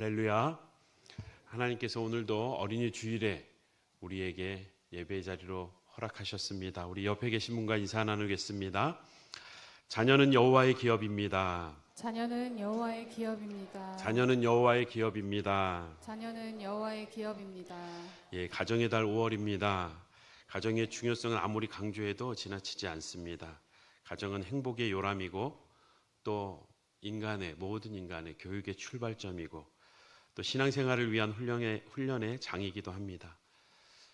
할렐루야. 하나님께서 오늘도 어린이 주일에 우리에게 예배의 자리로 허락하셨습니다. 우리 옆에 계신 분과 인사 나누겠습니다. 자녀는 여호와의 기업입니다. 자녀는 여호와의 기업입니다. 자녀는 여호와의 기업입니다. 자녀는 여호와의 기업입니다. 예, 가정의 달 5월입니다. 가정의 중요성은 아무리 강조해도 지나치지 않습니다. 가정은 행복의 요람이고 또 모든 인간의 교육의 출발점이고 또 신앙생활을 위한 훈련의 장이기도 합니다.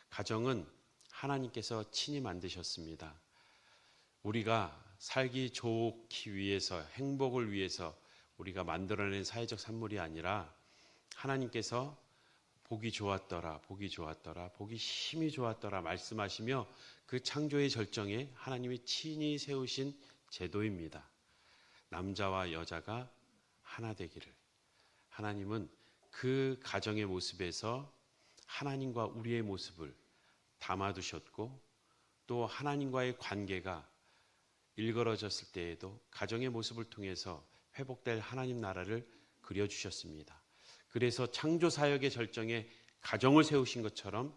가정은 하나님께서 친히 만드셨습니다. 우리가 살기 좋기 위해서, 행복을 위해서 우리가 만들어낸 사회적 산물이 아니라 하나님께서 보기 좋았더라, 보기 좋았더라, 보기 심히 좋았더라 말씀하시며 그 창조의 절정에 하나님이 친히 세우신 제도입니다. 남자와 여자가 하나 되기를. 하나님은 그 가정의 모습에서 하나님과 우리의 모습을 담아두셨고 또 하나님과의 관계가 일그러졌을 때에도 가정의 모습을 통해서 회복될 하나님 나라를 그려주셨습니다. 그래서 창조사역의 절정에 가정을 세우신 것처럼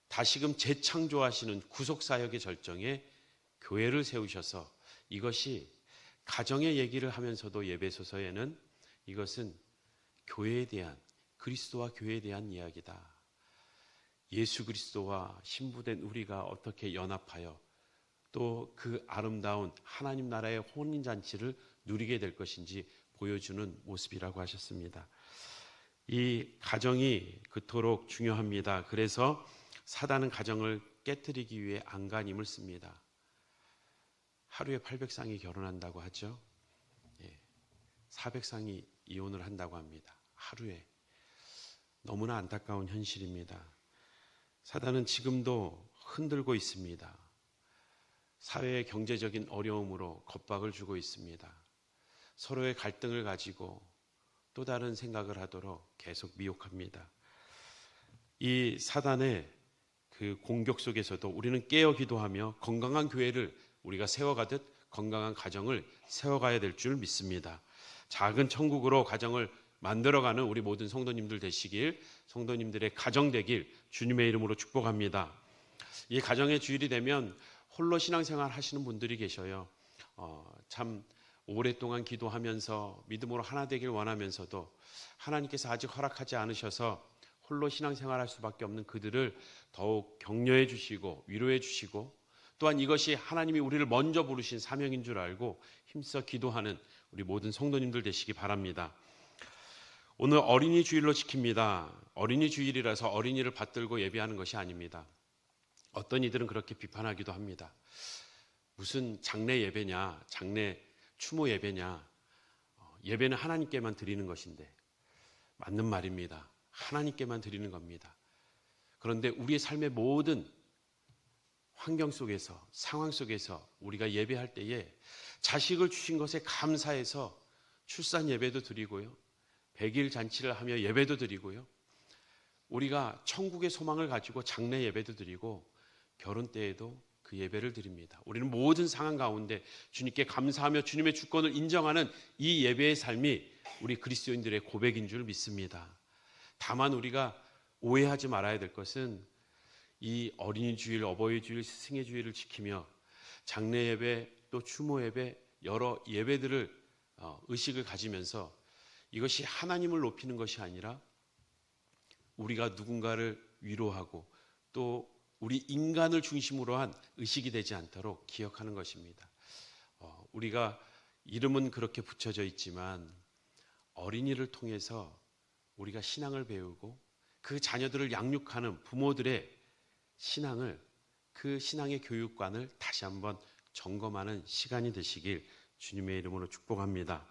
다시금 재창조하시는 구속사역의 절정에 교회를 세우셔서 이것이 가정의 얘기를 하면서도 예배소서에는 이것은 교회에 대한, 그리스도와 교회에 대한 이야기다. 예수 그리스도와 신부된 우리가 어떻게 연합하여 또 그 아름다운 하나님 나라의 혼인잔치를 누리게 될 것인지 보여주는 모습이라고 하셨습니다. 이 가정이 그토록 중요합니다. 그래서 사단은 가정을 깨뜨리기 위해 안간힘을 씁니다. 하루에 800쌍이 결혼한다고 하죠. 400쌍이 이혼을 한다고 합니다. 하루에. 너무나 안타까운 현실입니다. 사단은 지금도 흔들고 있습니다. 사회의 경제적인 어려움으로 겁박을 주고 있습니다. 서로의 갈등을 가지고 또 다른 생각을 하도록 계속 미혹합니다. 이 사단의 그 공격 속에서도 우리는 깨어 기도하며 건강한 교회를 우리가 세워가듯 건강한 가정을 세워가야 될 줄 믿습니다. 작은 천국으로 가정을 만들어가는 우리 모든 성도님들 되시길, 성도님들의 가정 되길 주님의 이름으로 축복합니다. 이 가정의 주일이 되면 홀로 신앙생활 하시는 분들이 계셔요. 참 오랫동안 기도하면서 믿음으로 하나 되길 원하면서도 하나님께서 아직 허락하지 않으셔서 홀로 신앙생활할 수밖에 없는 그들을 더욱 격려해 주시고 위로해 주시고 또한 이것이 하나님이 우리를 먼저 부르신 사명인 줄 알고 힘써 기도하는 우리 모든 성도님들 되시기 바랍니다. 오늘 어린이 주일로 지킵니다. 어린이 주일이라서 어린이를 받들고 예배하는 것이 아닙니다. 어떤 이들은 그렇게 비판하기도 합니다. 무슨 장례 예배냐, 장례 추모 예배냐, 예배는 하나님께만 드리는 것인데. 맞는 말입니다. 하나님께만 드리는 겁니다. 그런데 우리의 삶의 모든 환경 속에서, 상황 속에서 우리가 예배할 때에 자식을 주신 것에 감사해서 출산 예배도 드리고요, 100일 잔치를 하며 예배도 드리고요, 우리가 천국의 소망을 가지고 장례 예배도 드리고 결혼 때에도 그 예배를 드립니다. 우리는 모든 상황 가운데 주님께 감사하며 주님의 주권을 인정하는 이 예배의 삶이 우리 그리스도인들의 고백인 줄 믿습니다. 다만 우리가 오해하지 말아야 될 것은 이 어린이 주일, 어버이 주일, 스승의 주일을 지키며 장례 예배 또 추모 예배 여러 예배들을 의식을 가지면서 이것이 하나님을 높이는 것이 아니라 우리가 누군가를 위로하고 또 우리 인간을 중심으로 한 의식이 되지 않도록 기억하는 것입니다. 우리가 이름은 그렇게 붙여져 있지만 어린이를 통해서 우리가 신앙을 배우고 그 자녀들을 양육하는 부모들의 신앙을, 그 신앙의 교육관을 다시 한번 점검하는 시간이 되시길 주님의 이름으로 축복합니다.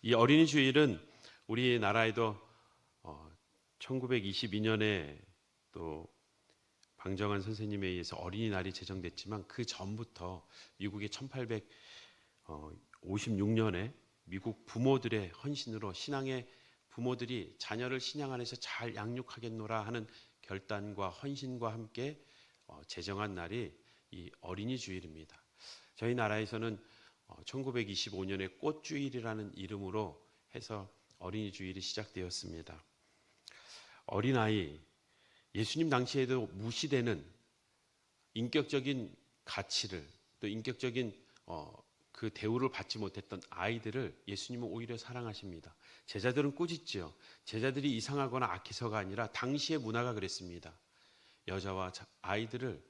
이 어린이 주일은 우리나라에도 1922년에 또 방정환 선생님에 의해서 어린이날이 제정됐지만 그 전부터 미국의 1856년에 미국 부모들의 헌신으로 신앙의 부모들이 자녀를 신앙 안에서 잘 양육하겠노라 하는 결단과 헌신과 함께 제정한 날이 이 어린이 주일입니다. 저희 나라에서는 1925년에 꽃주일이라는 이름으로 해서 어린이 주일이 시작되었습니다. 어린아이, 예수님 당시에도 무시되는 인격적인 가치를 또 인격적인 그 대우를 받지 못했던 아이들을 예수님은 오히려 사랑하십니다. 제자들은 꾸짖지요. 제자들이 이상하거나 악해서가 아니라 당시의 문화가 그랬습니다. 여자와 아이들을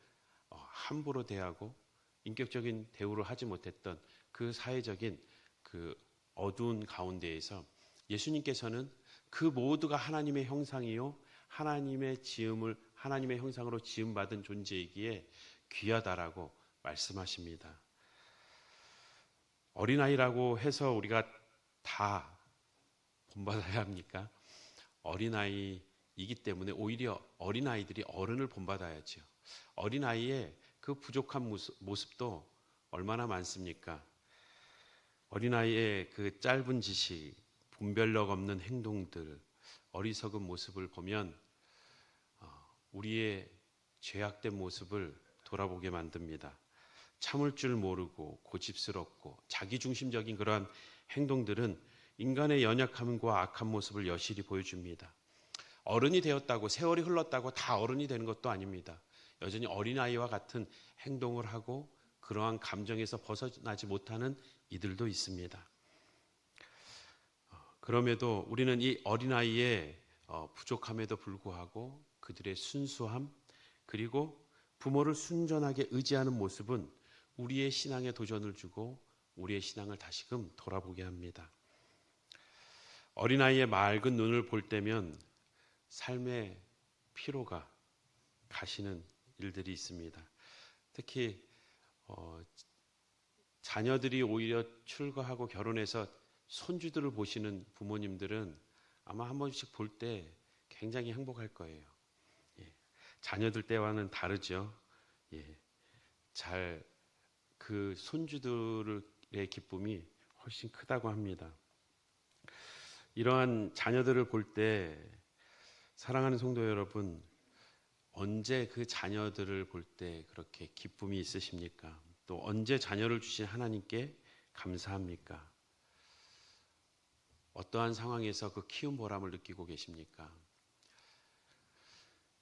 함부로 대하고 인격적인 대우를 하지 못했던 그 사회적인 그 어두운 가운데에서 예수님께서는 그 모두가 하나님의 형상이요 하나님의 형상으로 지음받은 존재이기에 귀하다라고 말씀하십니다. 어린아이라고 해서 우리가 다 본받아야 합니까? 어린아이이기 때문에 오히려 어린아이들이 어른을 본받아야죠. 어린아이의 그 부족한 모습도 얼마나 많습니까? 어린아이의 그 짧은 지식, 분별력 없는 행동들, 어리석은 모습을 보면 우리의 죄악된 모습을 돌아보게 만듭니다. 참을 줄 모르고 고집스럽고 자기중심적인 그러한 행동들은 인간의 연약함과 악한 모습을 여실히 보여줍니다. 어른이 되었다고 세월이 흘렀다고 다 어른이 되는 것도 아닙니다. 여전히 어린아이와 같은 행동을 하고 그러한 감정에서 벗어나지 못하는 이들도 있습니다. 그럼에도 우리는 이 어린아이의 부족함에도 불구하고 그들의 순수함 그리고 부모를 순전하게 의지하는 모습은 우리의 신앙에 도전을 주고 우리의 신앙을 다시금 돌아보게 합니다. 어린아이의 맑은 눈을 볼 때면 삶의 피로가 가시는 일들이 있습니다. 특히 자녀들이 오히려 출가하고 결혼해서 손주들을 보시는 부모님들은 아마 한 번씩 볼 때 굉장히 행복할 거예요. 자녀들 때와는 다르죠. 그 손주들의 기쁨이 훨씬 크다고 합니다. 이러한 자녀들을 볼 때 사랑하는 성도 여러분, 언제 그 자녀들을 볼 때 그렇게 기쁨이 있으십니까? 또 언제 자녀를 주신 하나님께 감사합니까? 어떠한 상황에서 그 키운 보람을 느끼고 계십니까?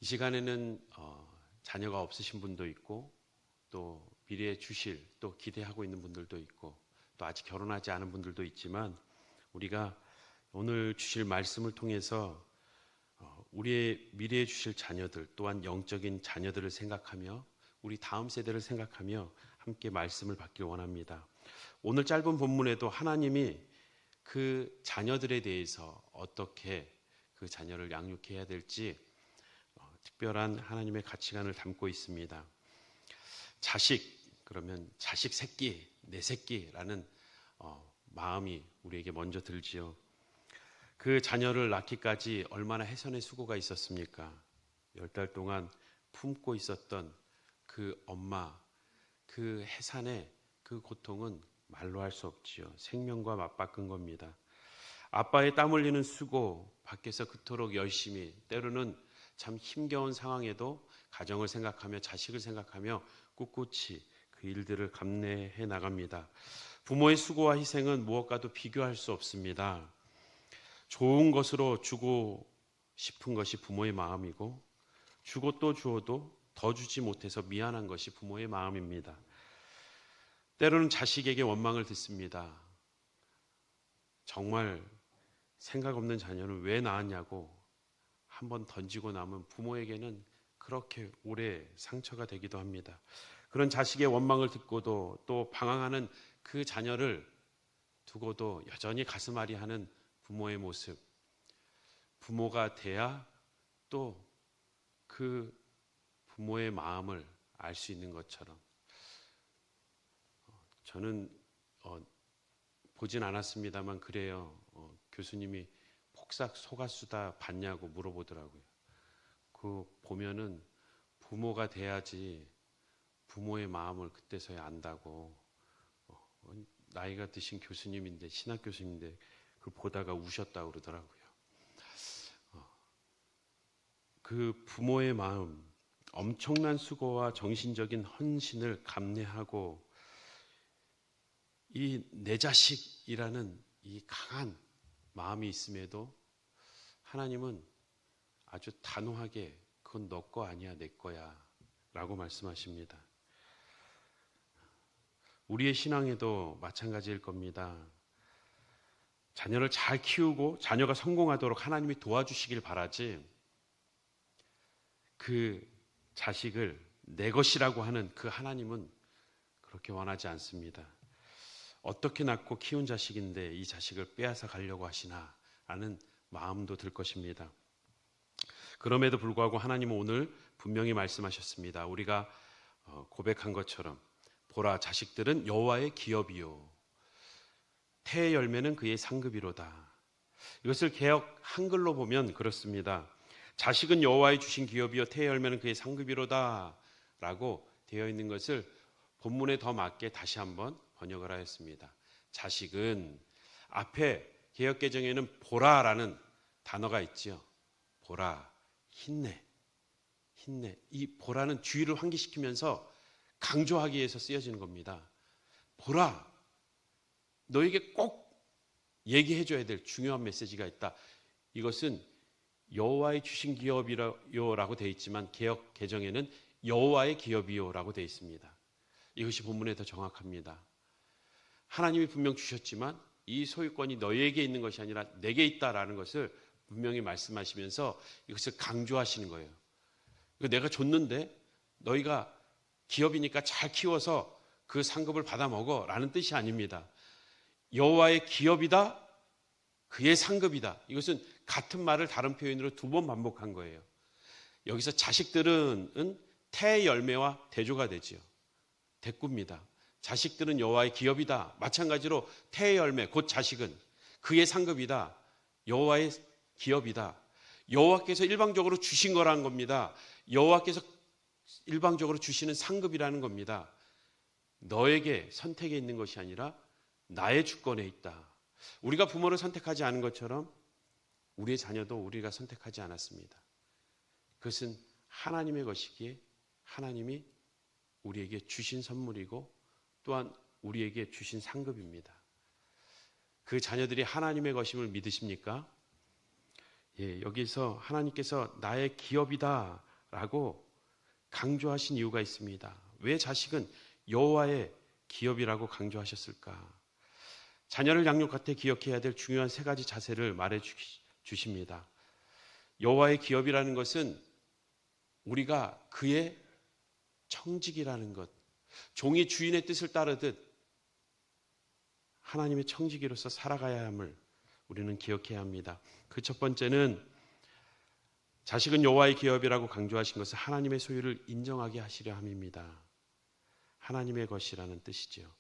이 시간에는 자녀가 없으신 분도 있고 또 미래에 주실 또 기대하고 있는 분들도 있고 또 아직 결혼하지 않은 분들도 있지만 우리가 오늘 주실 말씀을 통해서 우리의 미래에 주실 자녀들 또한 영적인 자녀들을 생각하며 우리 다음 세대를 생각하며 함께 말씀을 받길 원합니다. 오늘 짧은 본문에도 하나님이 그 자녀들에 대해서 어떻게 그 자녀를 양육해야 될지 특별한 하나님의 가치관을 담고 있습니다. 자식, 그러면 자식 새끼, 내 새끼라는 마음이 우리에게 먼저 들지요. 그 자녀를 낳기까지 얼마나 해선의 수고가 있었습니까? 10달 동안 품고 있었던 그 엄마, 그 해산의 그 고통은 말로 할 수 없지요. 생명과 맞바꾼 겁니다. 아빠의 땀 흘리는 수고, 밖에서 그토록 열심히, 때로는 참 힘겨운 상황에도 가정을 생각하며 자식을 생각하며 꿋꿋이 그 일들을 감내해 나갑니다. 부모의 수고와 희생은 무엇과도 비교할 수 없습니다. 좋은 것으로 주고 싶은 것이 부모의 마음이고 주고 또 주어도 더 주지 못해서 미안한 것이 부모의 마음입니다. 때로는 자식에게 원망을 듣습니다. 정말 생각 없는 자녀는 왜 낳았냐고 한번 던지고 나면 부모에게는 그렇게 오래 상처가 되기도 합니다. 그런 자식의 원망을 듣고도 또 방황하는 그 자녀를 두고도 여전히 가슴앓이하는 부모의 모습, 부모가 돼야 또 그 부모의 마음을 알 수 있는 것처럼 저는 보진 않았습니다만 그래요. 교수님이 폭삭 속았수다 봤냐고 물어보더라고요. 그 보면은 부모가 돼야지 부모의 마음을 그때서야 안다고. 나이가 드신 교수님인데 신학 교수님인데 그걸 보다가 우셨다고 그러더라고요. 그 부모의 마음, 엄청난 수고와 정신적인 헌신을 감내하고 이 내 자식이라는 이 강한 마음이 있음에도 하나님은 아주 단호하게 그건 너 거 아니야, 내 거야 라고 말씀하십니다. 우리의 신앙에도 마찬가지일 겁니다. 자녀를 잘 키우고 자녀가 성공하도록 하나님이 도와주시길 바라지, 그 자식을 내 것이라고 하는 그 하나님은 그렇게 원하지 않습니다. 어떻게 낳고 키운 자식인데 이 자식을 빼앗아 가려고 하시나 라는 마음도 들 것입니다. 그럼에도 불구하고 하나님은 오늘 분명히 말씀하셨습니다. 우리가 고백한 것처럼 보라, 자식들은 여호와의 기업이요 태의 열매는 그의 상급이로다. 이것을 개역 한글로 보면 그렇습니다. 자식은 여호와의 주신 기업이요 태의 열매는 그의 상급이로다 라고 되어 있는 것을 본문에 더 맞게 다시 한번 번역을 하였습니다. 자식은, 앞에 개역개정에는 보라라는 단어가 있지요. 보라, 힘내. 이 보라는 주의를 환기시키면서 강조하기 위해서 쓰여지는 겁니다. 보라, 너에게 꼭 얘기해줘야 될 중요한 메시지가 있다. 이것은 여호와의 주신 기업이요라고 되어 있지만 개역 개정에는 여호와의 기업이요라고 되어 있습니다. 이것이 본문에 더 정확합니다. 하나님이 분명 주셨지만 이 소유권이 너에게 있는 것이 아니라 내게 있다라는 것을 분명히 말씀하시면서 이것을 강조하시는 거예요. 내가 줬는데 너희가 기업이니까 잘 키워서 그 상급을 받아 먹어라는 뜻이 아닙니다. 여호와의 기업이다, 그의 상급이다. 이것은 같은 말을 다른 표현으로 2번 반복한 거예요. 여기서 자식들은 태의 열매와 대조가 되지요. 대꾸입니다. 자식들은 여호와의 기업이다. 마찬가지로 태의 열매, 곧 자식은 그의 상급이다. 여호와의 기업이다. 여호와께서 일방적으로 주신 거라는 겁니다. 여호와께서 일방적으로 주시는 상급이라는 겁니다. 너에게 선택에 있는 것이 아니라 나의 주권에 있다. 우리가 부모를 선택하지 않은 것처럼 우리의 자녀도 우리가 선택하지 않았습니다. 그것은 하나님의 것이기에 하나님이 우리에게 주신 선물이고 또한 우리에게 주신 상급입니다. 그 자녀들이 하나님의 것임을 믿으십니까? 여기서 하나님께서 나의 기업이다 라고 강조하신 이유가 있습니다. 왜 자식은 여호와의 기업이라고 강조하셨을까? 자녀를 양육할 때 기억해야 될 중요한 3가지 자세를 말해 주십니다. 여호와의 기업이라는 것은 우리가 그의 청지기라는 것, 종이 주인의 뜻을 따르듯 하나님의 청지기로서 살아가야 함을 우리는 기억해야 합니다. 그 첫 번째는 자식은 여호와의 기업이라고 강조하신 것은 하나님의 소유를 인정하게 하시려 함입니다. 하나님의 것이라는 뜻이지요.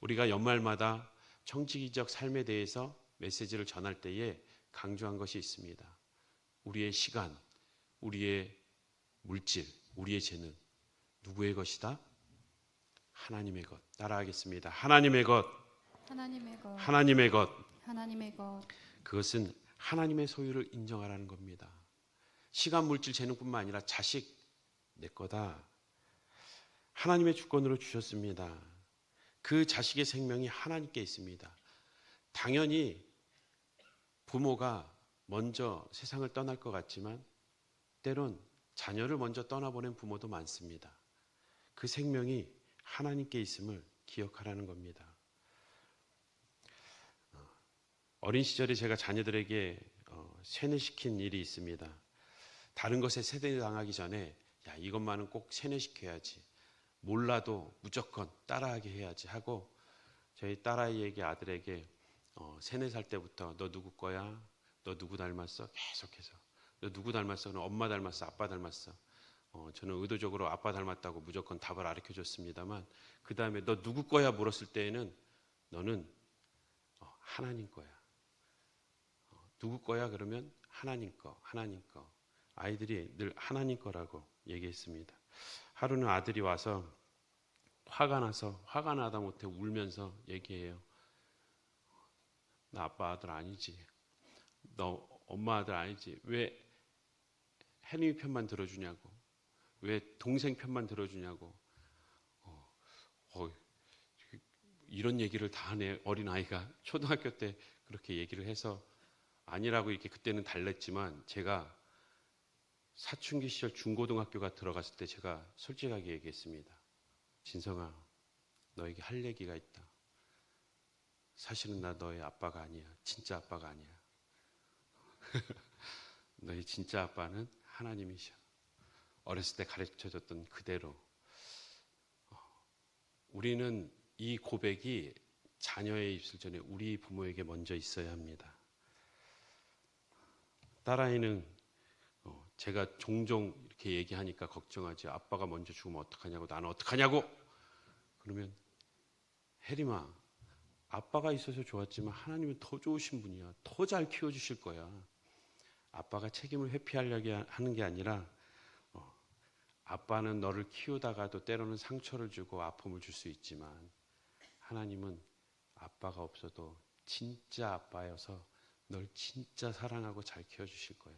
우리가 연말마다 청지기적 삶에 대해서 메시지를 전할 때에 강조한 것이 있습니다. 우리의 시간, 우리의 물질, 우리의 재능, 누구의 것이다? 하나님의 것. 따라하겠습니다. 하나님의 것. 하나님의 것. 하나님의 것. 하나님의 것. 그것은 하나님의 소유를 인정하라는 겁니다. 시간, 물질, 재능뿐만 아니라 자식 내 거다. 하나님의 주권으로 주셨습니다. 그 자식의 생명이 하나님께 있습니다. 당연히 부모가 먼저 세상을 떠날 것 같지만 때론 자녀를 먼저 떠나보낸 부모도 많습니다. 그 생명이 하나님께 있음을 기억하라는 겁니다. 어린 시절에 제가 자녀들에게 세뇌시킨 일이 있습니다. 다른 것에 세뇌당하기 전에 야, 이것만은 꼭 세뇌시켜야지. 몰라도 무조건 따라하게 해야지 하고 저희 딸아이에게, 아들에게 3, 4살 때부터 너 누구 거야? 너 누구 닮았어? 계속해서 너 누구 닮았어? 그럼 엄마 닮았어? 아빠 닮았어? 저는 의도적으로 아빠 닮았다고 무조건 답을 가르쳐줬습니다만 그 다음에 너 누구 거야? 물었을 때에는 너는 하나님 거야. 누구 거야? 그러면 하나님 거, 하나님 거. 아이들이 늘 하나님 거라고 얘기했습니다. 하루는 아들이 와서 화가 나다 못해 울면서 얘기해요. 나 아빠 아들 아니지. 너 엄마 아들 아니지. 왜 혜림이 편만 들어주냐고. 왜 동생 편만 들어주냐고. 이런 얘기를 다 하네. 어린아이가 초등학교 때 그렇게 얘기를 해서 아니라고 이렇게 그때는 달랬지만 제가 사춘기 시절 중고등학교가 들어갔을 때 제가 솔직하게 얘기했습니다. 진성아, 너에게 할 얘기가 있다. 사실은 나 너의 아빠가 아니야. 진짜 아빠가 아니야. 너의 진짜 아빠는 하나님이셔. 어렸을 때 가르쳐줬던 그대로. 우리는 이 고백이 자녀의 입술 전에 우리 부모에게 먼저 있어야 합니다. 딸아이는 제가 종종 이렇게 얘기하니까 걱정하지. 아빠가 먼저 죽으면 어떡하냐고, 나는 어떡하냐고. 그러면 혜림아, 아빠가 있어서 좋았지만 하나님은 더 좋으신 분이야. 더 잘 키워주실 거야. 아빠가 책임을 회피하려고 하는 게 아니라 아빠는 너를 키우다가도 때로는 상처를 주고 아픔을 줄 수 있지만 하나님은 아빠가 없어도 진짜 아빠여서 널 진짜 사랑하고 잘 키워주실 거야.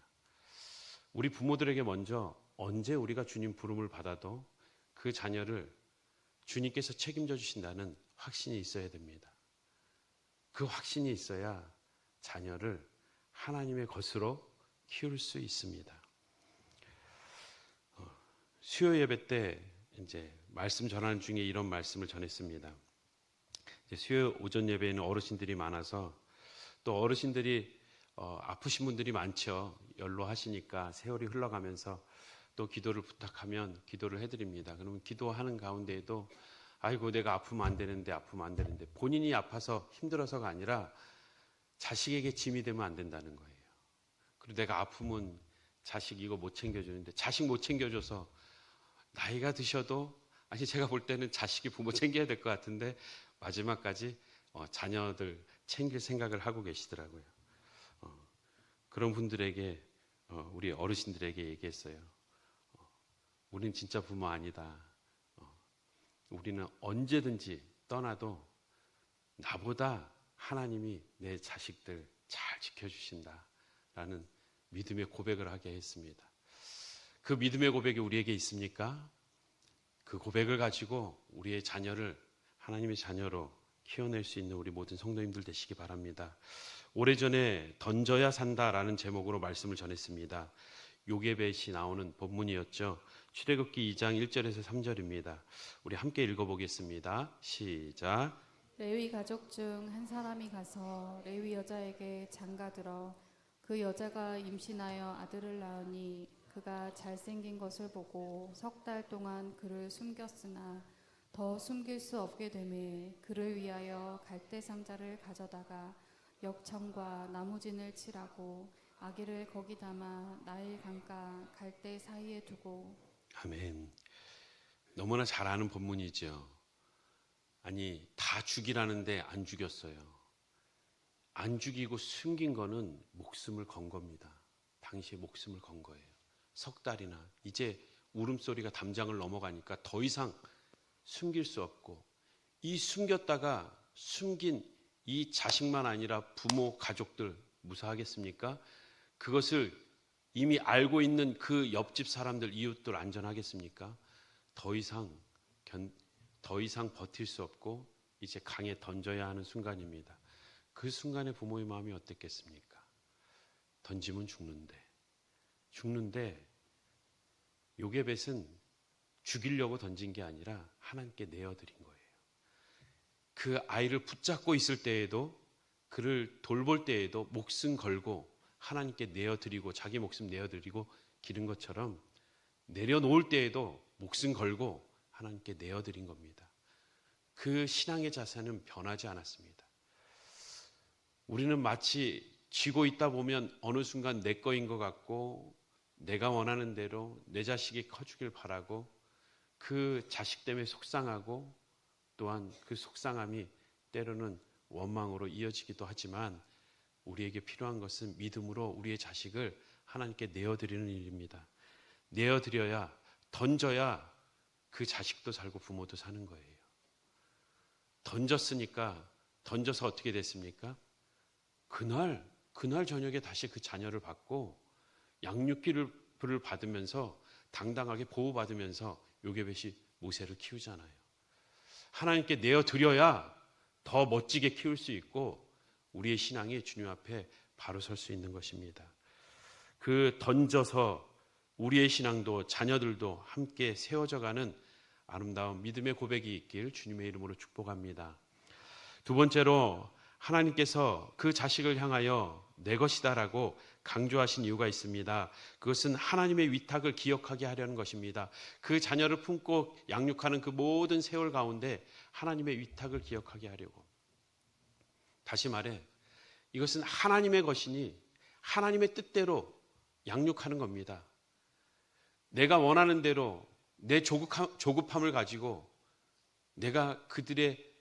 우리 부모들에게 먼저 언제 우리가 주님 부름을 받아도 그 자녀를 주님께서 책임져 주신다는 확신이 있어야 됩니다. 그 확신이 있어야 자녀를 하나님의 것으로 키울 수 있습니다. 수요 예배 때 이제 말씀 전하는 중에 이런 말씀을 전했습니다. 이제 수요 오전 예배에는 어르신들이 많아서 또 어르신들이 아프신 분들이 많죠. 연로하시니까 세월이 흘러가면서 또 기도를 부탁하면 기도를 해드립니다. 그러면 기도하는 가운데에도 아이고 내가 아프면 안 되는데 본인이 아파서 힘들어서가 아니라 자식에게 짐이 되면 안 된다는 거예요. 그리고 내가 아프면 자식 이거 못 챙겨주는데 자식 못 챙겨줘서 나이가 드셔도 아니 제가 볼 때는 자식이 부모 챙겨야 될 것 같은데 마지막까지 자녀들 챙길 생각을 하고 계시더라고요. 그런 분들에게 우리 어르신들에게 얘기했어요. 우리는 진짜 부모 아니다. 우리는 언제든지 떠나도 나보다 하나님이 내 자식들 잘 지켜주신다라는 믿음의 고백을 하게 했습니다. 그 믿음의 고백이 우리에게 있습니까? 그 고백을 가지고 우리의 자녀를 하나님의 자녀로 키워낼 수 있는 우리 모든 성도님들 되시기 바랍니다. 오래전에 던져야 산다라는 제목으로 말씀을 전했습니다. 요게벳이 나오는 본문이었죠. 출애굽기 2장 1절에서 3절입니다. 우리 함께 읽어보겠습니다. 시작. 레위 가족 중 한 사람이 가서 레위 여자에게 장가들어 그 여자가 임신하여 아들을 낳으니 그가 잘생긴 것을 보고 석 달 동안 그를 숨겼으나 더 숨길 수 없게 되매 그를 위하여 갈대 상자를 가져다가 역청과 나무진을 칠하고 아기를 거기 담아 나일 강가 갈대 사이에 두고. 아멘. 너무나 잘 아는 본문이죠. 아니 다 죽이라는데 안 죽였어요. 안 죽이고 숨긴 거는 목숨을 건 겁니다. 당시에 목숨을 건 거예요. 석 달이나 이제 울음소리가 담장을 넘어가니까 더 이상 숨길 수 없고 이 숨겼다가 숨긴 이 자식만 아니라 부모 가족들 무사하겠습니까? 그것을 이미 알고 있는 그 옆집 사람들 이웃들 안전하겠습니까? 더 이상 버틸 수 없고 이제 강에 던져야 하는 순간입니다. 그 순간에 부모의 마음이 어땠겠습니까? 던지면 죽는데 요게벳은 죽이려고 던진 게 아니라 하나님께 내어드린 거예요. 그 아이를 붙잡고 있을 때에도 그를 돌볼 때에도 목숨 걸고 하나님께 내어드리고 자기 목숨 내어드리고 기른 것처럼 내려놓을 때에도 목숨 걸고 하나님께 내어드린 겁니다. 그 신앙의 자세는 변하지 않았습니다. 우리는 마치 쥐고 있다 보면 어느 순간 내 거인 것 같고 내가 원하는 대로 내 자식이 커주길 바라고 그 자식 때문에 속상하고 또한 그 속상함이 때로는 원망으로 이어지기도 하지만 우리에게 필요한 것은 믿음으로 우리의 자식을 하나님께 내어드리는 일입니다. 내어드려야 던져야 그 자식도 살고 부모도 사는 거예요. 던져서 어떻게 됐습니까? 그날 저녁에 다시 그 자녀를 받고 양육기를 받으면서 당당하게 보호받으면서 요게벳이 모세를 키우잖아요. 하나님께 내어드려야 더 멋지게 키울 수 있고 우리의 신앙이 주님 앞에 바로 설 수 있는 것입니다. 그 던져서 우리의 신앙도 자녀들도 함께 세워져가는 아름다운 믿음의 고백이 있길 주님의 이름으로 축복합니다. 두 번째로 하나님께서 그 자식을 향하여 내 것이다라고 강조하신 이유가 있습니다. 그것은 하나님의 위탁을 기억하게 하려는 것입니다. 그 자녀를 품고 양육하는 그 모든 세월 가운데 하나님의 위탁을 기억하게 하려고. 다시 말해 이것은 하나님의 것이니 하나님의 뜻대로 양육하는 겁니다. 내가 원하는 대로 내 조급함을 가지고 내가 그들의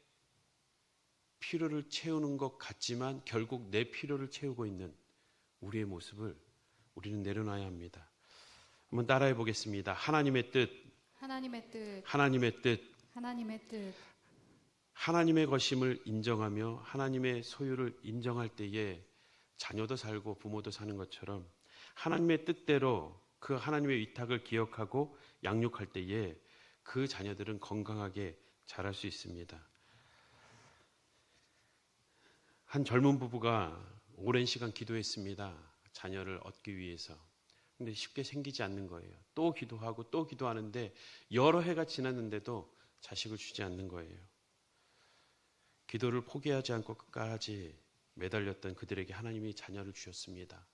필요를 채우는 것 같지만 결국 내 필요를 채우고 있는 우리의 모습을 우리는 내려놔야 합니다. 한번 따라해 보겠습니다. 하나님의 뜻, 하나님의 뜻, 하나님의 뜻, 하나님의 뜻. 하나님의 것임을 인정하며 하나님의 소유를 인정할 때에 자녀도 살고 부모도 사는 것처럼 하나님의 뜻대로 그 하나님의 위탁을 기억하고 양육할 때에 그 자녀들은 건강하게 자랄 수 있습니다. 한 젊은 부부가 오랜 시간 기도했습니다. 자녀를 얻기 위해서. 근데 쉽게 생기지 않는 거예요. 또 기도하고 또 기도하는데 여러 해가 지났는데도 자식을 주지 않는 거예요. 기도를 포기하지 않고 끝까지 매달렸던 그들에게 하나님이 자녀를 주셨습니다.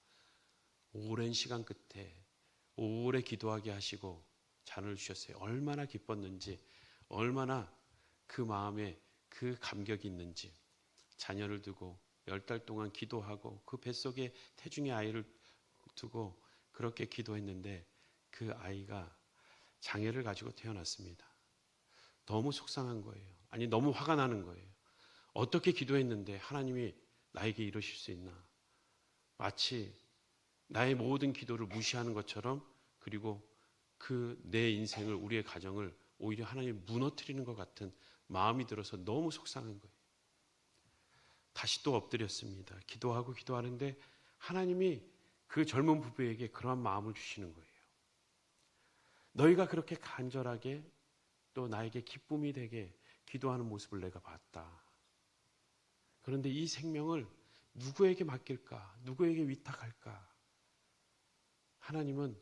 오랜 시간 끝에 오래 기도하게 하시고 자녀를 주셨어요. 얼마나 기뻤는지, 얼마나 그 마음에 그 감격이 있는지. 자녀를 두고 10달 동안 기도하고 그 뱃속에 태중의 아이를 두고 그렇게 기도했는데 그 아이가 장애를 가지고 태어났습니다. 너무 속상한 거예요. 아니 너무 화가 나는 거예요. 어떻게 기도했는데 하나님이 나에게 이러실 수 있나. 마치 나의 모든 기도를 무시하는 것처럼, 그리고 그 내 인생을, 우리의 가정을 오히려 하나님이 무너뜨리는 것 같은 마음이 들어서 너무 속상한 거예요. 다시 또 엎드렸습니다. 기도하고 기도하는데 하나님이 그 젊은 부부에게 그러한 마음을 주시는 거예요. 너희가 그렇게 간절하게 또 나에게 기쁨이 되게 기도하는 모습을 내가 봤다. 그런데 이 생명을 누구에게 맡길까? 누구에게 위탁할까? 하나님은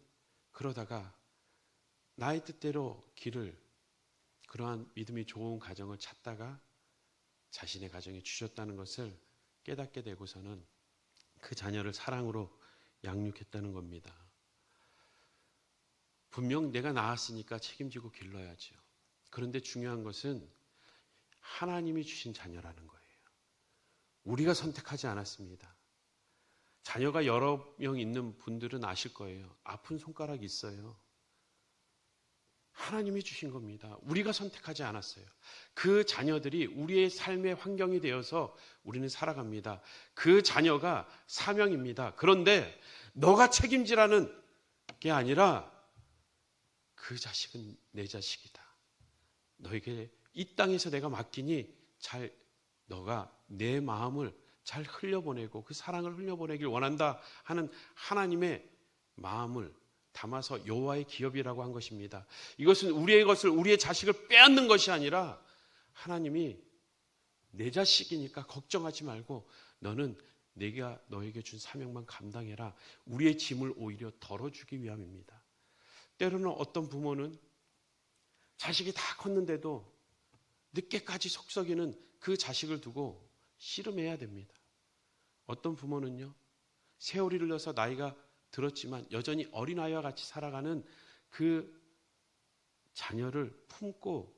그러다가 나의 뜻대로 길을, 그러한 믿음이 좋은 가정을 찾다가 자신의 가정에 주셨다는 것을 깨닫게 되고서는 그 자녀를 사랑으로 양육했다는 겁니다. 분명 내가 낳았으니까 책임지고 길러야죠. 그런데 중요한 것은 하나님이 주신 자녀라는 거예요. 우리가 선택하지 않았습니다. 자녀가 여러 명 있는 분들은 아실 거예요. 아픈 손가락이 있어요. 하나님이 주신 겁니다. 우리가 선택하지 않았어요. 그 자녀들이 우리의 삶의 환경이 되어서 우리는 살아갑니다. 그 자녀가 사명입니다. 그런데 너가 책임지라는 게 아니라 그 자식은 내 자식이다. 너에게 이 땅에서 내가 맡기니 잘 너가 내 마음을 잘 흘려보내고 그 사랑을 흘려보내길 원한다 하는 하나님의 마음을 담아서 여호와의 기업이라고 한 것입니다. 이것은 우리의 것을, 우리의 자식을 빼앗는 것이 아니라 하나님이 내 자식이니까 걱정하지 말고 너는 내가 너에게 준 사명만 감당해라. 우리의 짐을 오히려 덜어주기 위함입니다. 때로는 어떤 부모는 자식이 다 컸는데도 늦게까지 속썩이는 그 자식을 두고 씨름해야 됩니다. 어떤 부모는요, 세월이 흘러서 나이가 들었지만 여전히 어린아이와 같이 살아가는 그 자녀를 품고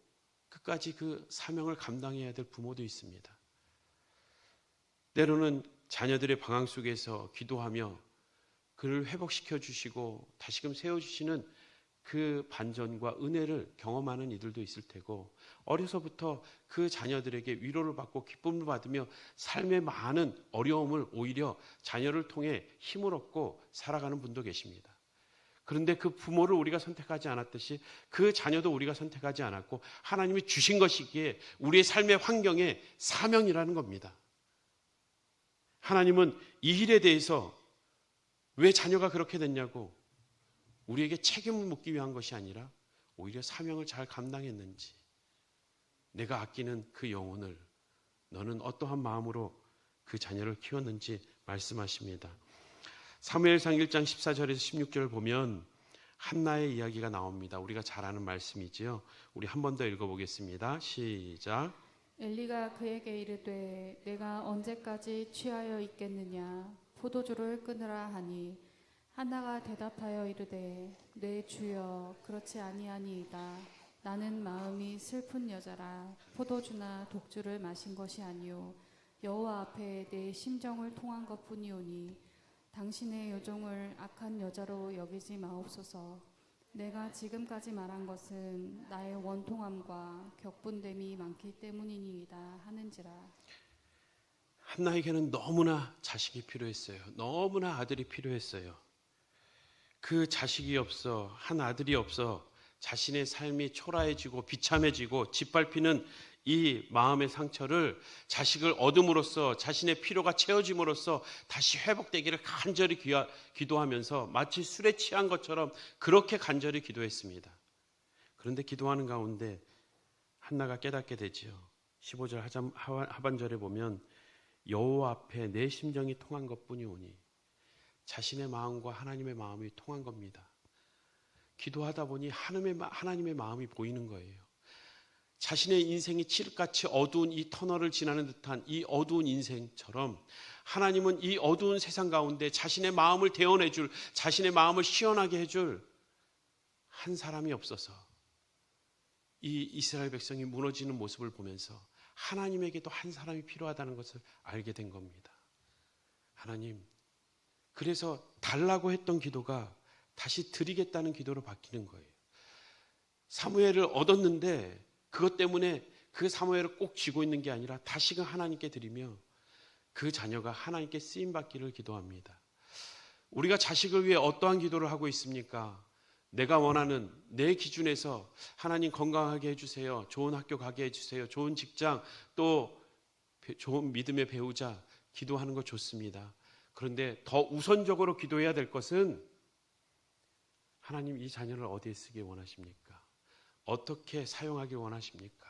끝까지 그 사명을 감당해야 될 부모도 있습니다. 때로는 자녀들의 방황 속에서 기도하며 그를 회복시켜 주시고 다시금 세워주시는 그 반전과 은혜를 경험하는 이들도 있을 테고, 어려서부터 그 자녀들에게 위로를 받고 기쁨을 받으며 삶의 많은 어려움을 오히려 자녀를 통해 힘을 얻고 살아가는 분도 계십니다. 그런데 그 부모를 우리가 선택하지 않았듯이 그 자녀도 우리가 선택하지 않았고 하나님이 주신 것이기에 우리의 삶의 환경에 사명이라는 겁니다. 하나님은 이 일에 대해서 왜 자녀가 그렇게 됐냐고 우리에게 책임을 묻기 위한 것이 아니라 오히려 사명을 잘 감당했는지, 내가 아끼는 그 영혼을 너는 어떠한 마음으로 그 자녀를 키웠는지 말씀하십니다. 사무엘상 1장 14절에서 16절을 보면 한나의 이야기가 나옵니다. 우리가 잘 아는 말씀이지요. 우리 한 번 더 읽어보겠습니다. 시작. 엘리가 그에게 이르되 내가 언제까지 취하여 있겠느냐 포도주를 끊으라 하니 한나가 대답하여 이르되 내 주여 그렇지 아니하니이다. 나는 마음이 슬픈 여자라 포도주나 독주를 마신 것이 아니요 여호와 앞에 내 심정을 통한 것뿐이오니 당신의 여종을 악한 여자로 여기지 마옵소서. 내가 지금까지 말한 것은 나의 원통함과 격분됨이 많기 때문이니이다 하는지라. 한나에게는 너무나 자식이 필요했어요. 너무나 아들이 필요했어요. 그 자식이 없어, 한 아들이 없어 자신의 삶이 초라해지고 비참해지고 짓밟히는 이 마음의 상처를 자식을 얻음으로써 자신의 필요가 채워짐으로써 다시 회복되기를 간절히 기도하면서 마치 술에 취한 것처럼 그렇게 간절히 기도했습니다. 그런데 기도하는 가운데 한나가 깨닫게 되지요. 15절 하반절에 보면 여호와 앞에 내 심정이 통한 것뿐이오니 자신의 마음과 하나님의 마음이 통한 겁니다. 기도하다 보니 하나님의 마음이 보이는 거예요. 자신의 인생이 칠흑같이 어두운 이 터널을 지나는 듯한 이 어두운 인생처럼 하나님은 이 어두운 세상 가운데 자신의 마음을 대언해줄, 자신의 마음을 시원하게 해줄 한 사람이 없어서 이 이스라엘 백성이 무너지는 모습을 보면서 하나님에게도 한 사람이 필요하다는 것을 알게 된 겁니다. 하나님, 그래서 달라고 했던 기도가 다시 드리겠다는 기도로 바뀌는 거예요. 사무엘을 얻었는데 그것 때문에 그 사무엘을 꼭 쥐고 있는 게 아니라 다시금 하나님께 드리며 그 자녀가 하나님께 쓰임받기를 기도합니다. 우리가 자식을 위해 어떠한 기도를 하고 있습니까? 내가 원하는 내 기준에서 하나님 건강하게 해주세요. 좋은 학교 가게 해주세요. 좋은 직장, 또 좋은 믿음의 배우자 기도하는 거 좋습니다. 그런데 더 우선적으로 기도해야 될 것은 하나님 이 자녀를 어디에 쓰기 원하십니까? 어떻게 사용하기 원하십니까?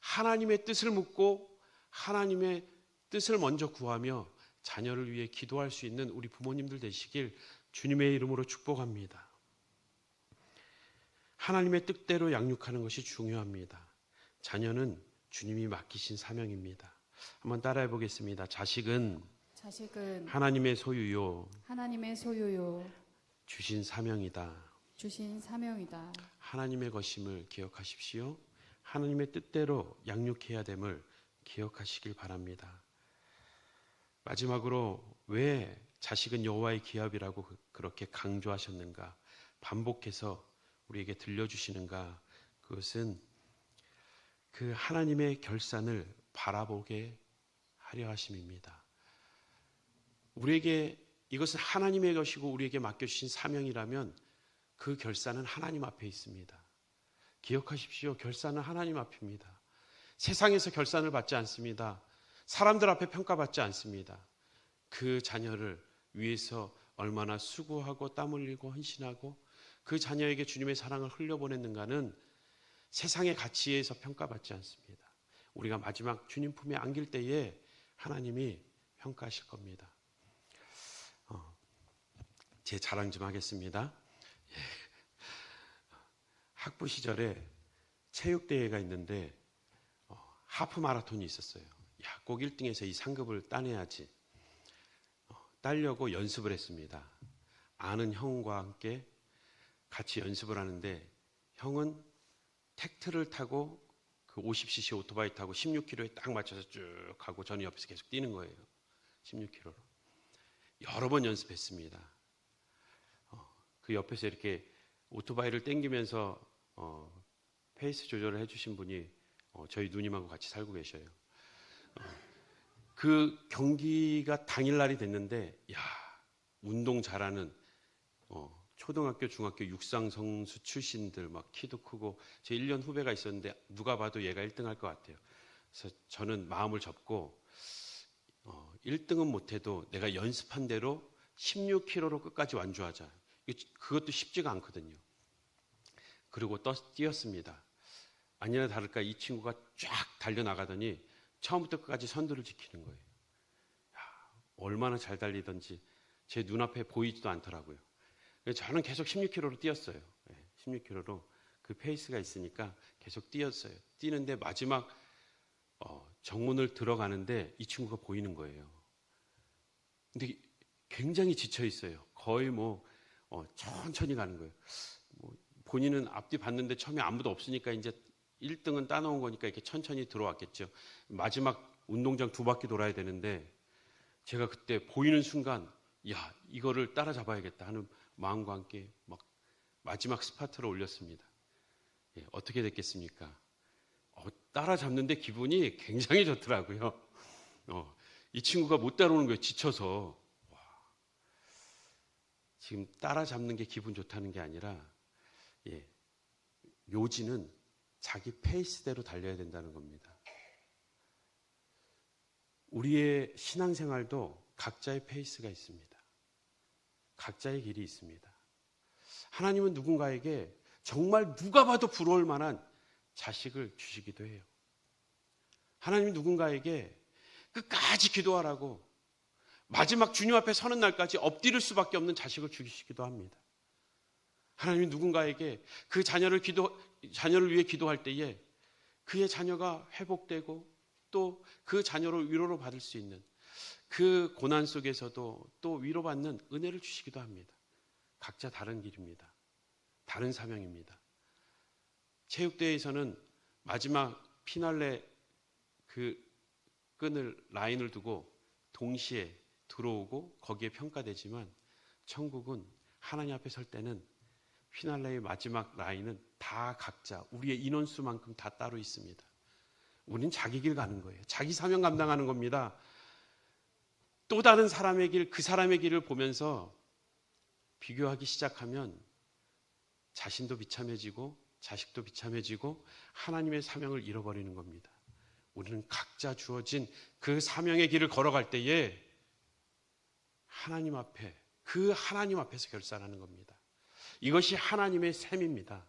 하나님의 뜻을 묻고 하나님의 뜻을 먼저 구하며 자녀를 위해 기도할 수 있는 우리 부모님들 되시길 주님의 이름으로 축복합니다. 하나님의 뜻대로 양육하는 것이 중요합니다. 자녀는 주님이 맡기신 사명입니다. 한번 따라해 보겠습니다. 자식은 하나님의 소유요, 주신 사명이다. 하나님의 것임을 기억하십시오. 하나님의 뜻대로 양육해야 됨을 기억하시길 바랍니다. 마지막으로 왜 자식은 여호와의 기업이라고 그렇게 강조하셨는가, 반복해서 우리에게 들려주시는가? 그것은 그 하나님의 결산을 바라보게 하려 하심입니다. 우리에게 이것은 하나님의 것이고 우리에게 맡겨주신 사명이라면 그 결산은 하나님 앞에 있습니다. 기억하십시오. 결산은 하나님 앞입니다. 세상에서 결산을 받지 않습니다. 사람들 앞에 평가받지 않습니다. 그 자녀를 위해서 얼마나 수고하고 땀 흘리고 헌신하고 그 자녀에게 주님의 사랑을 흘려보냈는가는 세상의 가치에서 평가받지 않습니다. 우리가 마지막 주님 품에 안길 때에 하나님이 평가하실 겁니다. 제 자랑 좀 하겠습니다. 학부 시절에 체육대회가 있는데 하프 마라톤이 있었어요. 꼭 1등해서 이 상급을 따내야지. 따려고 연습을 했습니다. 아는 형과 함께 같이 연습을 하는데 형은 택트를 타고 그 50cc 오토바이 타고 16km에 딱 맞춰서 쭉 가고 저는 옆에서 계속 뛰는 거예요. 16km로. 여러 번 연습했습니다. 그 옆에서 이렇게 오토바이를 당기면서 페이스 조절을 해주신 분이 저희 누님하고 같이 살고 계셔요. 그 경기가 당일날이 됐는데 운동 잘하는 초등학교, 중학교 육상 선수 출신들 막 키도 크고 제 1년 후배가 있었는데 누가 봐도 얘가 1등 할 것 같아요. 그래서 저는 마음을 접고 1등은 못해도 내가 연습한 대로 16km로 끝까지 완주하자. 그것도 쉽지가 않거든요. 그리고 뛰었습니다. 아니나 다를까 이 친구가 쫙 달려나가더니 처음부터 끝까지 선두를 지키는 거예요. 얼마나 잘 달리던지 제 눈앞에 보이지도 않더라고요. 그래서 저는 계속 16km로 뛰었어요. 16km로 그 페이스가 있으니까 계속 뛰었어요. 뛰는데 마지막 정문을 들어가는데 이 친구가 보이는 거예요. 근데 굉장히 지쳐 있어요. 거의 천천히 가는 거예요. 본인은 앞뒤 봤는데 처음에 아무도 없으니까 이제 1등은 따놓은 거니까 이렇게 천천히 들어왔겠죠. 마지막 운동장 2바퀴 돌아야 되는데 제가 그때 보이는 순간 야, 이거를 따라잡아야겠다 하는 마음과 함께 막 마지막 스파트를 올렸습니다. 어떻게 됐겠습니까? 따라잡는데 기분이 굉장히 좋더라고요. 이 친구가 못 따라오는 거예요. 지쳐서. 지금 따라잡는 게 기분 좋다는 게 아니라 묘지는 자기 페이스대로 달려야 된다는 겁니다. 우리의 신앙생활도 각자의 페이스가 있습니다. 각자의 길이 있습니다. 하나님은 누군가에게 정말 누가 봐도 부러울 만한 자식을 주시기도 해요. 하나님은 누군가에게 끝까지 기도하라고 마지막 주님 앞에 서는 날까지 엎드릴 수밖에 없는 자식을 주시기도 합니다. 하나님은 누군가에게 그 자녀를 위해 기도할 때에 그의 자녀가 회복되고 또 그 자녀를 위로를 받을 수 있는 그 고난 속에서도 또 위로받는 은혜를 주시기도 합니다. 각자 다른 길입니다. 다른 사명입니다. 체육대회에서는 마지막 피날레 그 라인을 두고 동시에 들어오고 거기에 평가되지만 천국은 하나님 앞에 설 때는 피날레의 마지막 라인은 다 각자 우리의 인원수만큼 다 따로 있습니다. 우리는 자기 길 가는 거예요. 자기 사명 감당하는 겁니다. 또 다른 사람의 길, 그 사람의 길을 보면서 비교하기 시작하면 자신도 비참해지고 자식도 비참해지고 하나님의 사명을 잃어버리는 겁니다. 우리는 각자 주어진 그 사명의 길을 걸어갈 때에 하나님 앞에, 그 하나님 앞에서 결산하는 겁니다. 이것이 하나님의 셈입니다.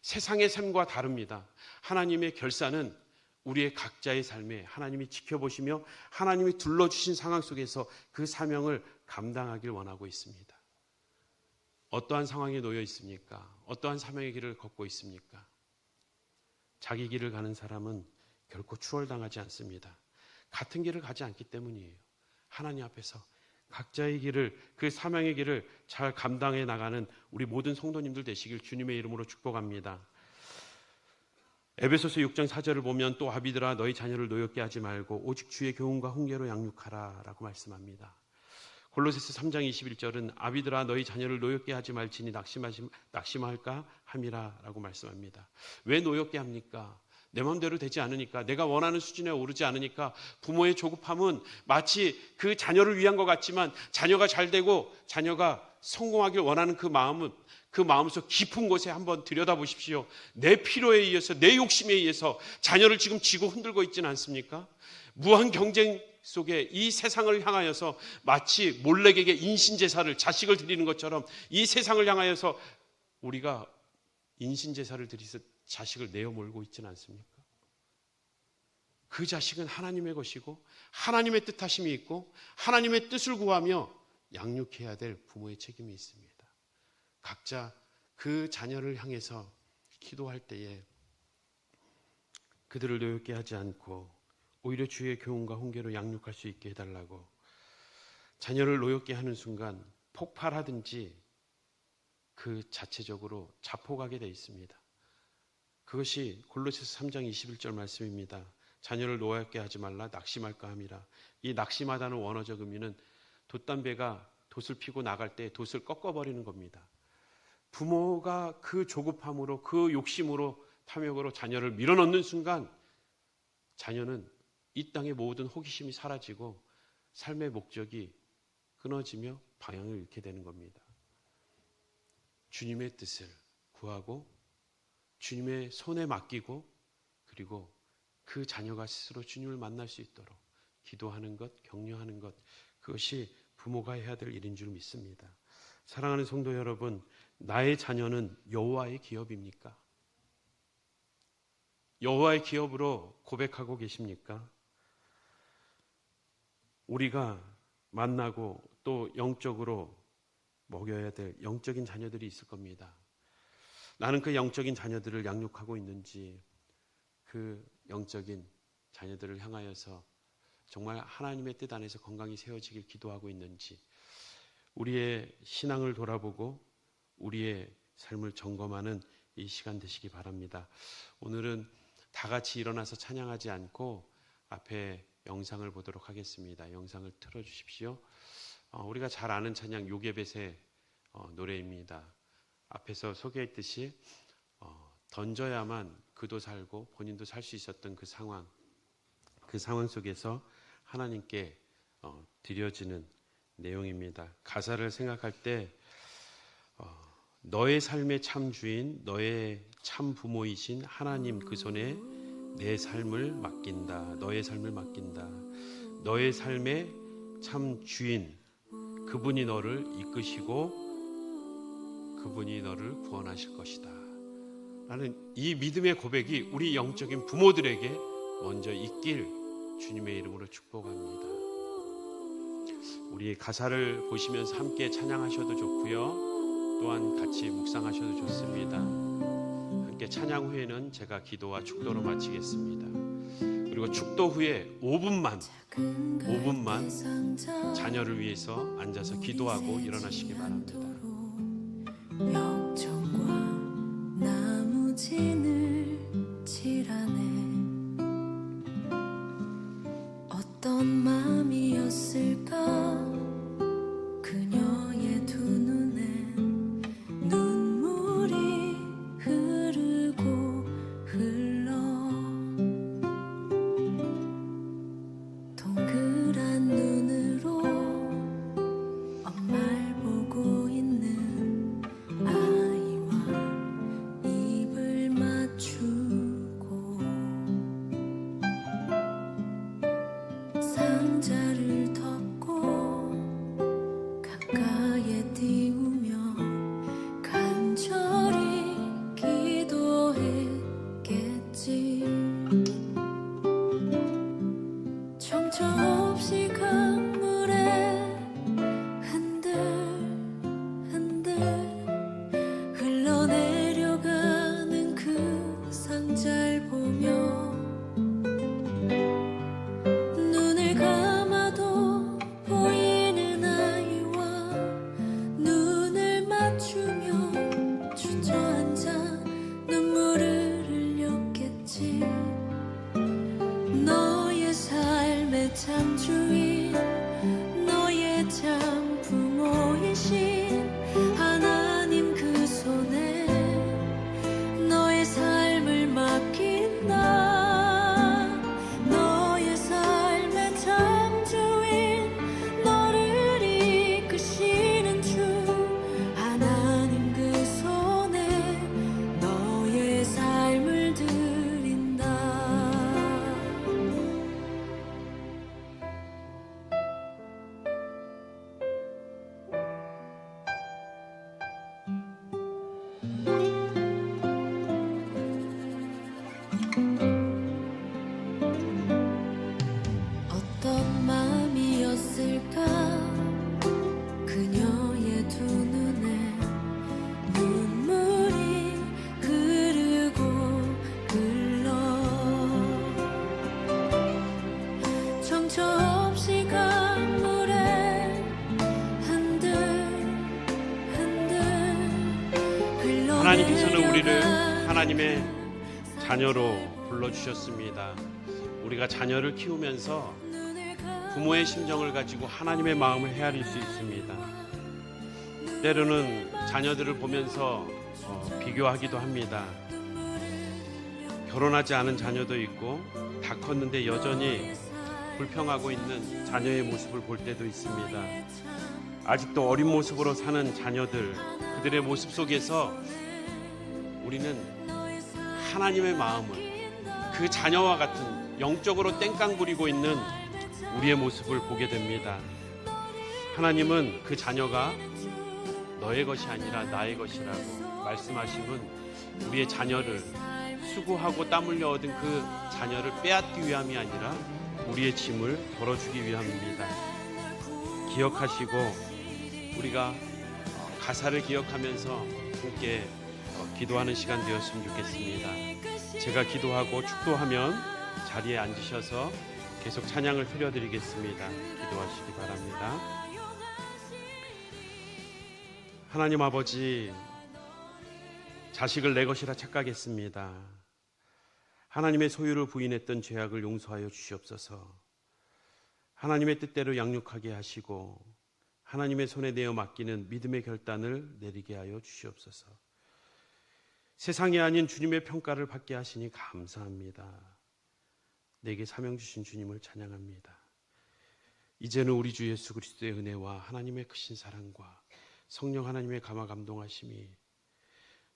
세상의 셈과 다릅니다. 하나님의 결산은 우리의 각자의 삶에 하나님이 지켜보시며 하나님이 둘러주신 상황 속에서 그 사명을 감당하길 원하고 있습니다. 어떠한 상황에 놓여 있습니까? 어떠한 사명의 길을 걷고 있습니까? 자기 길을 가는 사람은 결코 추월당하지 않습니다. 같은 길을 가지 않기 때문이에요. 하나님 앞에서 각자의 길을, 그 사명의 길을 잘 감당해 나가는 우리 모든 성도님들 되시길 주님의 이름으로 축복합니다. 에베소서 6장 4절을 보면 또 아비들아 너희 자녀를 노엽게 하지 말고 오직 주의 교훈과 훈계로 양육하라 라고 말씀합니다. 골로새서 3장 21절은 아비들아 너희 자녀를 노엽게 하지 말지니 낙심할까 함이라 라고 말씀합니다. 왜 노엽게 합니까? 내 마음대로 되지 않으니까, 내가 원하는 수준에 오르지 않으니까. 부모의 조급함은 마치 그 자녀를 위한 것 같지만 자녀가 잘 되고 자녀가 성공하길 원하는 그 마음은 그 마음속 깊은 곳에 한번 들여다보십시오. 내 필요에 의해서, 내 욕심에 의해서 자녀를 지금 쥐고 흔들고 있지는 않습니까? 무한 경쟁 속에 이 세상을 향하여서 마치 몰렉에게 인신제사를, 자식을 드리는 것처럼 이 세상을 향하여서 우리가 인신제사를 드리서 자식을 내어 몰고 있지는 않습니까? 그 자식은 하나님의 것이고 하나님의 뜻하심이 있고 하나님의 뜻을 구하며 양육해야 될 부모의 책임이 있습니다. 각자 그 자녀를 향해서 기도할 때에 그들을 노엽게 하지 않고 오히려 주의 교훈과 훈계로 양육할 수 있게 해달라고. 자녀를 노엽게 하는 순간 폭발하든지 그 자체적으로 자폭하게 되어 있습니다. 그것이 골로새서 3장 21절 말씀입니다. 자녀를 노엽게 하지 말라 낙심할까 함이라. 이 낙심하다는 원어적 의미는 돛담배가 돛을 피고 나갈 때 돛을 꺾어버리는 겁니다. 부모가 그 조급함으로, 그 욕심으로, 탐욕으로 자녀를 밀어넣는 순간 자녀는 이 땅의 모든 호기심이 사라지고 삶의 목적이 끊어지며 방향을 잃게 되는 겁니다. 주님의 뜻을 구하고 주님의 손에 맡기고 그리고 그 자녀가 스스로 주님을 만날 수 있도록 기도하는 것, 격려하는 것, 그것이 부모가 해야 될 일인 줄 믿습니다. 사랑하는 성도 여러분, 나의 자녀는 여호와의 기업입니까? 여호와의 기업으로 고백하고 계십니까? 우리가 만나고 또 영적으로 먹여야 될 영적인 자녀들이 있을 겁니다. 나는 그 영적인 자녀들을 양육하고 있는지, 그 영적인 자녀들을 향하여서 정말 하나님의 뜻 안에서 건강히 세워지길 기도하고 있는지, 우리의 신앙을 돌아보고 우리의 삶을 점검하는 이 시간 되시기 바랍니다. 오늘은 다 같이 일어나서 찬양하지 않고 앞에 영상을 보도록 하겠습니다. 영상을 틀어주십시오. 우리가 잘 아는 찬양 요게벳의 노래입니다. 앞에서 소개했듯이 던져야만 그도 살고 본인도 살 수 있었던 그 상황 속에서 하나님께 드려지는 내용입니다. 가사를 생각할 때 너의 삶의 참 주인, 너의 참 부모이신 하나님 그 손에 내 삶을 맡긴다. 너의 삶을 맡긴다. 너의 삶의 참 주인, 그분이 너를 이끄시고 그분이 너를 구원하실 것이다. 라는 이 믿음의 고백이 우리 영적인 부모들에게 먼저 있길 주님의 이름으로 축복합니다. 우리 가사를 보시면서 함께 찬양하셔도 좋고요. 또한 같이 묵상하셔도 좋습니다. 함께 찬양 후에는 제가 기도와 축도로 마치겠습니다. 그리고 축도 후에 5분만 자녀를 위해서 앉아서 기도하고 일어나시기 바랍니다. 역청과 나무진을 칠하네. 어떤 마음이었을까. 그녀의 두 눈엔 눈물이 흐르고 흘러. 동그란 눈으로 엄마를 보고 있는 아이와 입을 맞추고 상자를 덮고 가까이에 띄우며 간절히 기도했겠지. 정처 없이 강물에 흔들흔들 흘러내려가는 그 상자를 보며 눈을 감아도 보이는 아이와 눈을 맞추며 주저앉아 눈물을 흘렸겠지. 너의 삶의 참 주인, 너의 참 부모이신 하나님 그 손에 너의 삶을 맡긴다. 너의 삶의 참 주인, 너를 이끄시는 주 하나님 그 손에 너의 삶을 드린다. 어떤 마음이었을까. 그녀의 두 눈에 눈물이 흐르고 흘러. 정처 없이 강물에 흔들흔들 흘러. 하나님께서는 우리를 하나님의 자녀로 불러주셨습니다. 우리가 자녀를 키우면서 부모의 심정을 가지고 하나님의 마음을 헤아릴 수 있습니다. 때로는 자녀들을 보면서 비교하기도 합니다. 결혼하지 않은 자녀도 있고 다 컸는데 여전히 불평하고 있는 자녀의 모습을 볼 때도 있습니다. 아직도 어린 모습으로 사는 자녀들, 그들의 모습 속에서 우리는 하나님의 마음을, 그 자녀와 같은 영적으로 땡깡 부리고 있는 우리의 모습을 보게 됩니다. 하나님은 그 자녀가 너의 것이 아니라 나의 것이라고 말씀하심은 우리의 자녀를, 수고하고 땀 흘려 얻은 그 자녀를 빼앗기 위함이 아니라 우리의 짐을 덜어주기 위함입니다. 기억하시고 우리가 가사를 기억하면서 함께 기도하는 시간 되었으면 좋겠습니다. 제가 기도하고 축도하면 자리에 앉으셔서 계속 찬양을 드려드리겠습니다. 기도하시기 바랍니다. 하나님 아버지, 자식을 내 것이라 착각했습니다. 하나님의 소유를 부인했던 죄악을 용서하여 주시옵소서. 하나님의 뜻대로 양육하게 하시고 하나님의 손에 내어 맡기는 믿음의 결단을 내리게 하여 주시옵소서. 세상이 아닌 주님의 평가를 받게 하시니 감사합니다. 내게 사명 주신 주님을 찬양합니다. 이제는 우리 주 예수 그리스도의 은혜와 하나님의 크신 사랑과 성령 하나님의 감화 감동하심이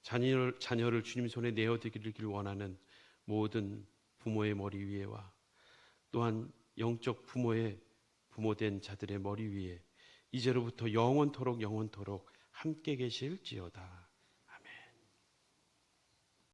자녀를 주님 손에 내어드리길 원하는 모든 부모의 머리 위에와 또한 영적 부모된 자들의 머리 위에 이제로부터 영원토록 함께 계실지어다.